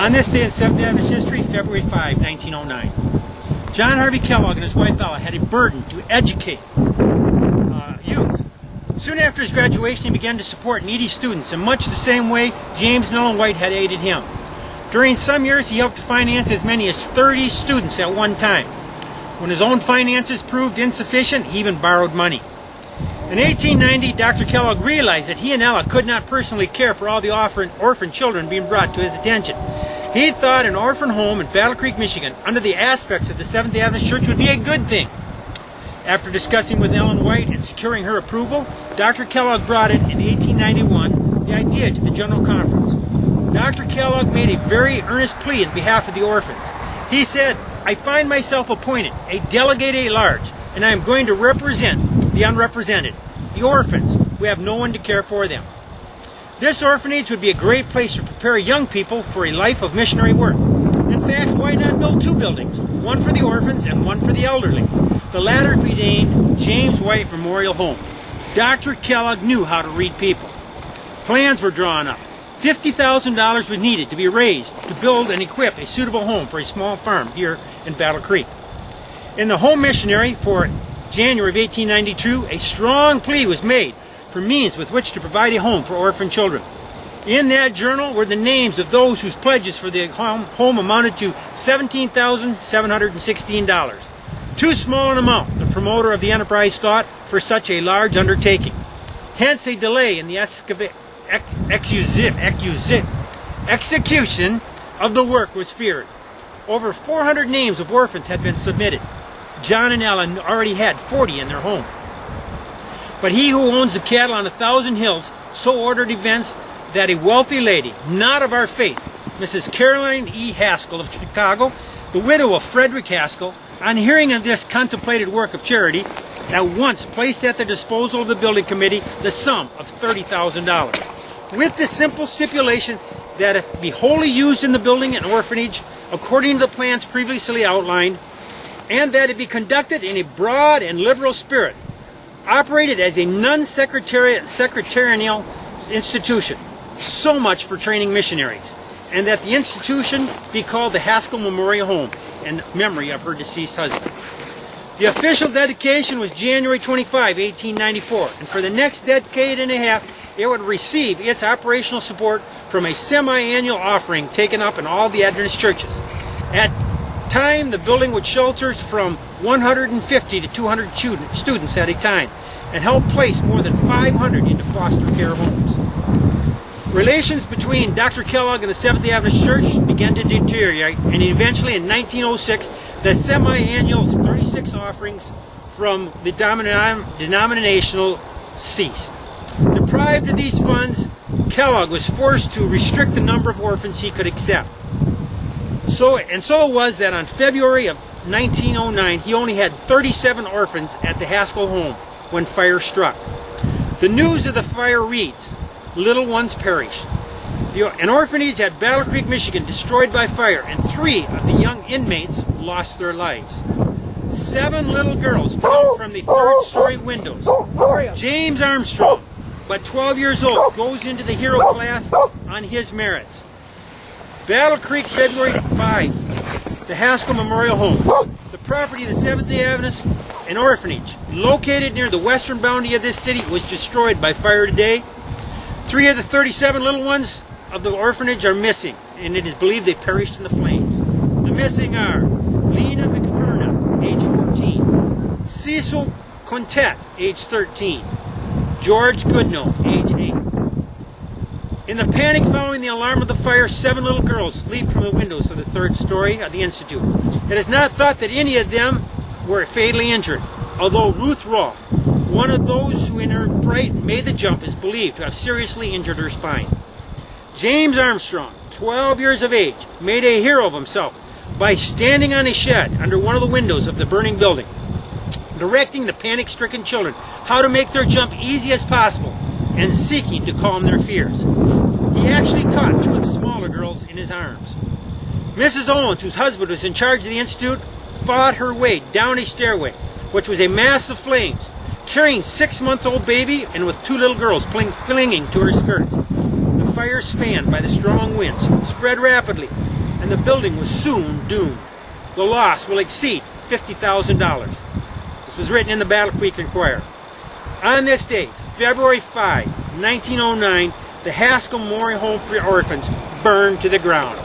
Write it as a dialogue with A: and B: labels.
A: On this day in Seventh Day Adventist history, February 5, 1909, John Harvey Kellogg and his wife Ella had a burden to educate youth. Soon after his graduation, he began to support needy students in much the same way James and Ellen White had aided him. During some years, he helped finance as many as 30 students at one time. When his own finances proved insufficient, he even borrowed money. In 1890, Dr. Kellogg realized that he and Ella could not personally care for all the orphan children being brought to his attention. He thought an orphan home in Battle Creek, Michigan, under the aspects of the Seventh Day Adventist Church, would be a good thing. After discussing with Ellen White and securing her approval, Dr. Kellogg brought it in 1891, the idea to the General Conference. Dr. Kellogg made a very earnest plea in behalf of the orphans. He said, "I find myself appointed a delegate at large, and I am going to represent the unrepresented, the orphans who have no one to care for them. This orphanage would be a great place to prepare young people for a life of missionary work. In fact, why not build two buildings, one for the orphans and one for the elderly? The latter to be named James White Memorial Home." Dr. Kellogg knew how to read people. Plans were drawn up. $50,000 was needed to be raised to build and equip a suitable home for a small farm here in Battle Creek. In the Home Missionary for January of 1892, a strong plea was made for means with which to provide a home for orphan children. In that journal were the names of those whose pledges for the home amounted to $17,716. Too small an amount, the promoter of the enterprise thought, for such a large undertaking. Hence a delay in the execution of the work was feared. Over 400 names of orphans had been submitted. John and Ellen already had 40 in their home. But he who owns the cattle on 1,000 hills so ordered events that a wealthy lady, not of our faith, Mrs. Caroline E. Haskell of Chicago, the widow of Frederick Haskell, on hearing of this contemplated work of charity, at once placed at the disposal of the building committee the sum of $30,000, with the simple stipulation that it be wholly used in the building an orphanage according to the plans previously outlined, and that it be conducted in a broad and liberal spirit, operated as a non-secretarial institution. So much for training missionaries, and that the institution be called the Haskell Memorial Home in memory of her deceased husband. The official dedication was January 25, 1894, and for the next decade and a half, it would receive its operational support from a semi-annual offering taken up in all the Adventist churches. At time, the building would shelter from 150 to 200 students at a time, and help place more than 500 into foster care homes. Relations between Dr. Kellogg and the Seventh Day Adventist Church began to deteriorate, and eventually in 1906, the semi-annual 36 offerings from the denominational ceased. Deprived of these funds, Kellogg was forced to restrict the number of orphans he could accept. So it was that on February of 1909, he only had 37 orphans at the Haskell home when fire struck. The news of the fire reads, "Little ones perished. An orphanage at Battle Creek, Michigan, destroyed by fire, and 3 of the young inmates lost their lives. 7 little girls jumped from the 3rd-story windows. James Armstrong, but 12 years old, goes into the hero class on his merits." Battle Creek, February 5, the Haskell Memorial Home, the property of the Seventh Day Adventist, an orphanage located near the western boundary of this city, was destroyed by fire today. 3 of the 37 little ones of the orphanage are missing, and it is believed they perished in the flames. The missing are Lena McFerna, age 14, Cecil Contet, age 13, George Goodnow, age 8. In the panic following the alarm of the fire, 7 little girls leaped from the windows of the 3rd story of the Institute. It is not thought that any of them were fatally injured, although Ruth Rolfe, one of those who in her fright made the jump, is believed to have seriously injured her spine. James Armstrong, 12 years of age, made a hero of himself by standing on a shed under one of the windows of the burning building, directing the panic-stricken children how to make their jump easy as possible and seeking to calm their fears. He actually caught 2 of the smaller girls in his arms. Mrs. Owens, whose husband was in charge of the Institute, fought her way down a stairway, which was a mass of flames, carrying 6-month-old baby and with 2 little girls clinging to her skirts. The fires, fanned by the strong winds, spread rapidly and the building was soon doomed. The loss will exceed $50,000. This was written in the Battle Creek Inquirer. On this date, February 5, 1909, the Haskell Memorial Home for Orphans burned to the ground.